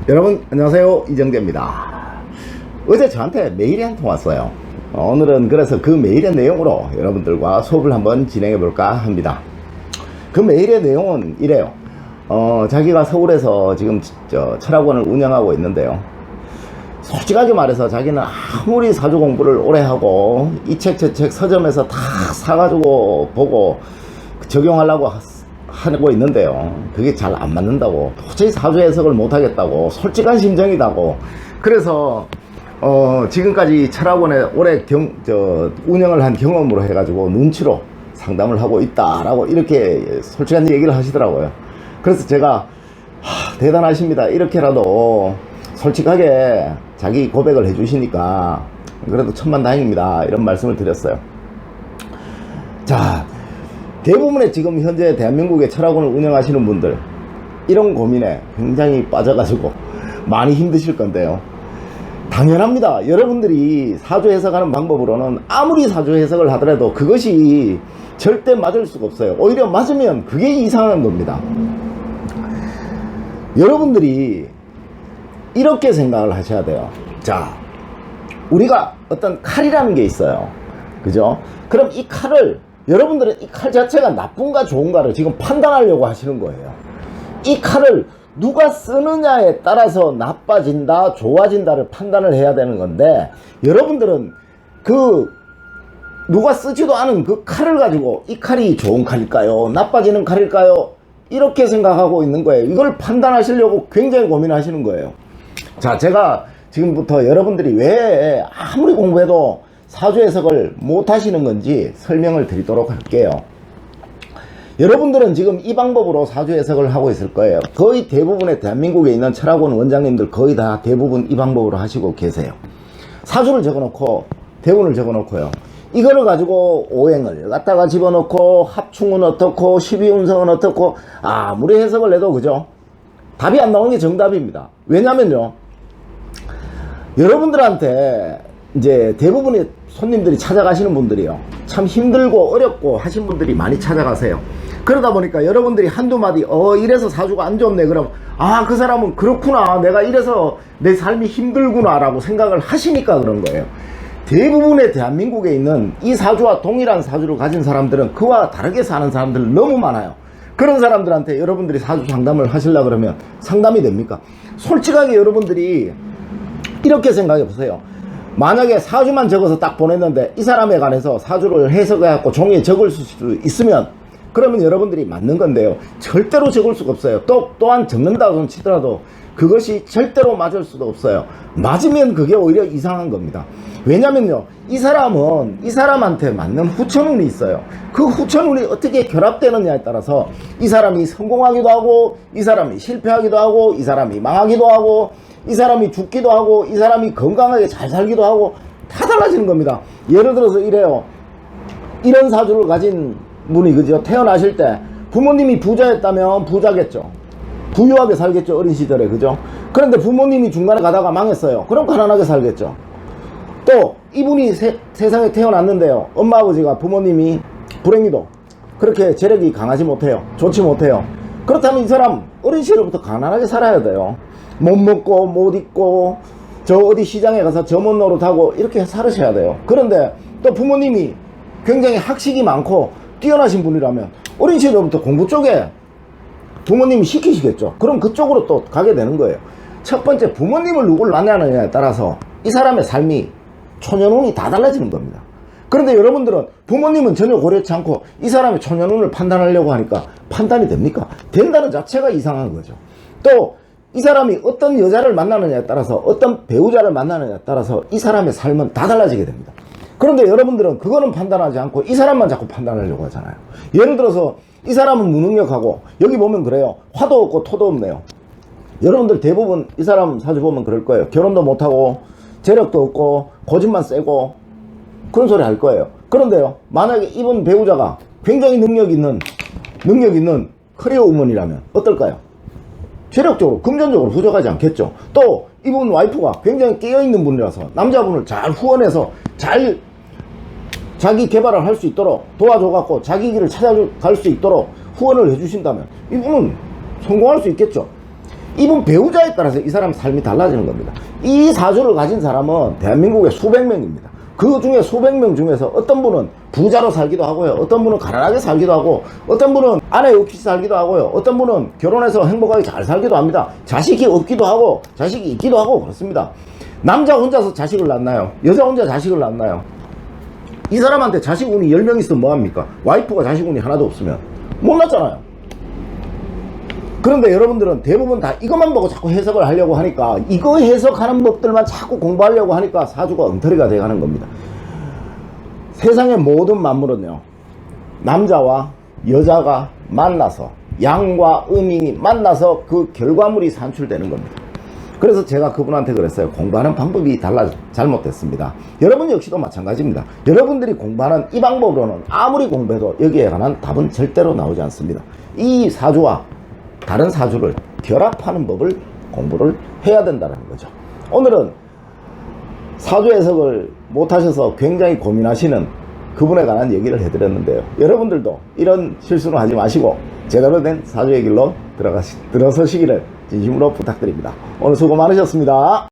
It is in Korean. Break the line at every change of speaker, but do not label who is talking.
여러분 안녕하세요, 이정재입니다. 어제 저한테 메일이 한 통 왔어요. 오늘은 그래서 그 메일의 내용으로 여러분들과 수업을 한번 진행해 볼까 합니다. 그 메일의 내용은 이래요. 자기가 서울에서 지금 철학원을 운영하고 있는데요, 솔직하게 말해서 자기는 아무리 사주 공부를 오래 하고 이 책 저 책 서점에서 다 사가지고 보고 적용하려고 하고 있는데요, 그게 잘 안 맞는다고, 도저히 사주 해석을 못하겠다고, 솔직한 심정이다고. 그래서 지금까지 철학원에 오래 운영을 한 경험으로 해가지고 눈치로 상담을 하고 있다라고 이렇게 솔직한 얘기를 하시더라고요. 그래서 제가 대단하십니다, 이렇게라도 솔직하게 자기 고백을 해주시니까 그래도 천만다행입니다, 이런 말씀을 드렸어요. 자, 대부분의 지금 현재 대한민국의 철학원을 운영하시는 분들, 이런 고민에 굉장히 빠져가지고 많이 힘드실 건데요, 당연합니다. 여러분들이 사주 해석하는 방법으로는 아무리 사주 해석을 하더라도 그것이 절대 맞을 수가 없어요. 오히려 맞으면 그게 이상한 겁니다. 여러분들이 이렇게 생각을 하셔야 돼요. 자, 우리가 어떤 칼이라는 게 있어요, 그죠? 그럼 이 칼을, 여러분들은 이 칼 자체가 나쁜가 좋은가를 지금 판단하려고 하시는 거예요. 이 칼을 누가 쓰느냐에 따라서 나빠진다 좋아진다를 판단을 해야 되는 건데, 여러분들은 그 누가 쓰지도 않은 그 칼을 가지고 이 칼이 좋은 칼일까요, 나빠지는 칼일까요, 이렇게 생각하고 있는 거예요. 이걸 판단하시려고 굉장히 고민하시는 거예요. 자, 제가 지금부터 여러분들이 왜 아무리 공부해도 사주 해석을 못 하시는 건지 설명을 드리도록 할게요. 여러분들은 지금 이 방법으로 사주 해석을 하고 있을 거예요. 거의 대부분의 대한민국에 있는 철학원 원장님들 거의 다 대부분 이 방법으로 하시고 계세요. 사주를 적어놓고 대운을 적어놓고요, 이거를 가지고 오행을 갖다가 집어넣고 합충은 어떻고 12운성은 어떻고 아무리 해석을 해도 그죠, 답이 안 나오는 게 정답입니다. 왜냐면요, 여러분들한테 이제 대부분의 손님들이 찾아가시는 분들이요, 참 힘들고 어렵고 하신 분들이 많이 찾아가세요. 그러다 보니까 여러분들이 한두 마디 이래서 사주가 안 좋네, 그럼 그 사람은 그렇구나, 내가 이래서 내 삶이 힘들구나 라고 생각을 하시니까 그런 거예요. 대부분의 대한민국에 있는 이 사주와 동일한 사주를 가진 사람들은 그와 다르게 사는 사람들 너무 많아요. 그런 사람들한테 여러분들이 사주 상담을 하시려고 그러면 상담이 됩니까? 솔직하게 여러분들이 이렇게 생각해 보세요. 만약에 사주만 적어서 딱 보냈는데 이 사람에 관해서 사주를 해석해갖고 종이에 적을 수 있으면 그러면 여러분들이 맞는 건데요, 절대로 적을 수가 없어요. 또한 적는다고 치더라도 그것이 절대로 맞을 수도 없어요. 맞으면 그게 오히려 이상한 겁니다. 왜냐면요, 이 사람은 이 사람한테 맞는 후천운이 있어요. 그 후천운이 어떻게 결합되느냐에 따라서 이 사람이 성공하기도 하고 이 사람이 실패하기도 하고 이 사람이 망하기도 하고 이 사람이 죽기도 하고 이 사람이 건강하게 잘 살기도 하고 다 달라지는 겁니다. 예를 들어서 이래요. 이런 사주를 가진 분이 그죠, 태어나실 때 부모님이 부자였다면 부자겠죠, 부유하게 살겠죠, 어린 시절에, 그죠? 그런데 부모님이 중간에 가다가 망했어요. 그럼 가난하게 살겠죠. 또 이분이 세상에 태어났는데요, 엄마 아버지가, 부모님이 불행히도 그렇게 재력이 강하지 못해요, 좋지 못해요. 그렇다면 이 사람 어린 시절부터 가난하게 살아야 돼요. 못 먹고 못 입고 저 어디 시장에 가서 점원 노릇하고 이렇게 살으셔야 돼요. 그런데 또 부모님이 굉장히 학식이 많고 뛰어나신 분이라면 어린 시절부터 공부 쪽에 부모님이 시키시겠죠. 그럼 그쪽으로 또 가게 되는 거예요. 첫 번째, 부모님을 누굴 만나느냐에 따라서 이 사람의 삶이 초년운이 다 달라지는 겁니다. 그런데 여러분들은 부모님은 전혀 고려치 않고 이 사람의 초년운을 판단하려고 하니까 판단이 됩니까? 된다는 자체가 이상한 거죠. 또 이 사람이 어떤 여자를 만나느냐에 따라서, 어떤 배우자를 만나느냐에 따라서 이 사람의 삶은 다 달라지게 됩니다. 그런데 여러분들은 그거는 판단하지 않고 이 사람만 자꾸 판단하려고 하잖아요. 예를 들어서 이 사람은 무능력하고, 여기 보면 그래요, 화도 없고 토도 없네요. 여러분들 대부분 이 사람 사주 보면 그럴 거예요. 결혼도 못하고 재력도 없고 고집만 세고 그런 소리 할 거예요. 그런데요, 만약에 이분 배우자가 굉장히 능력 있는 커리어 우먼이라면 어떨까요? 재력적으로 금전적으로 부족하지 않겠죠. 또 이분 와이프가 굉장히 깨어있는 분이라서 남자분을 잘 후원해서 잘 자기 개발을 할 수 있도록 도와줘갖고 자기 길을 찾아갈 수 있도록 후원을 해주신다면 이분은 성공할 수 있겠죠. 이분 배우자에 따라서 이 사람 삶이 달라지는 겁니다. 이 사주를 가진 사람은 대한민국에 수백 명입니다. 그 중에 수백 명 중에서 어떤 분은 부자로 살기도 하고요. 어떤 분은 가난하게 살기도 하고, 어떤 분은 아내 없이 살기도 하고요. 어떤 분은 결혼해서 행복하게 잘 살기도 합니다. 자식이 없기도 하고 자식이 있기도 하고 그렇습니다. 남자 혼자서 자식을 낳나요? 여자 혼자 자식을 낳나요? 이 사람한테 자식 운이 10명 있으면 뭐합니까? 와이프가 자식 운이 하나도 없으면 못 낳잖아요. 그런데 여러분들은 대부분 다 이것만 보고 자꾸 해석을 하려고 하니까, 이거 해석하는 법들만 자꾸 공부하려고 하니까 사주가 엉터리가 돼가는 겁니다. 세상의 모든 만물은요, 남자와 여자가 만나서, 양과 음이 만나서 그 결과물이 산출되는 겁니다. 그래서 제가 그분한테 그랬어요. 공부하는 방법이 잘못됐습니다. 여러분 역시도 마찬가지입니다. 여러분들이 공부하는 이 방법으로는 아무리 공부해도 여기에 관한 답은 절대로 나오지 않습니다. 이 사주와 다른 사주를 결합하는 법을 공부를 해야 된다는 거죠. 오늘은 사주 해석을 못하셔서 굉장히 고민하시는 그분에 관한 얘기를 해드렸는데요. 여러분들도 이런 실수는 하지 마시고 제대로 된 사주의 길로 들어서시기를 진심으로 부탁드립니다. 오늘 수고 많으셨습니다.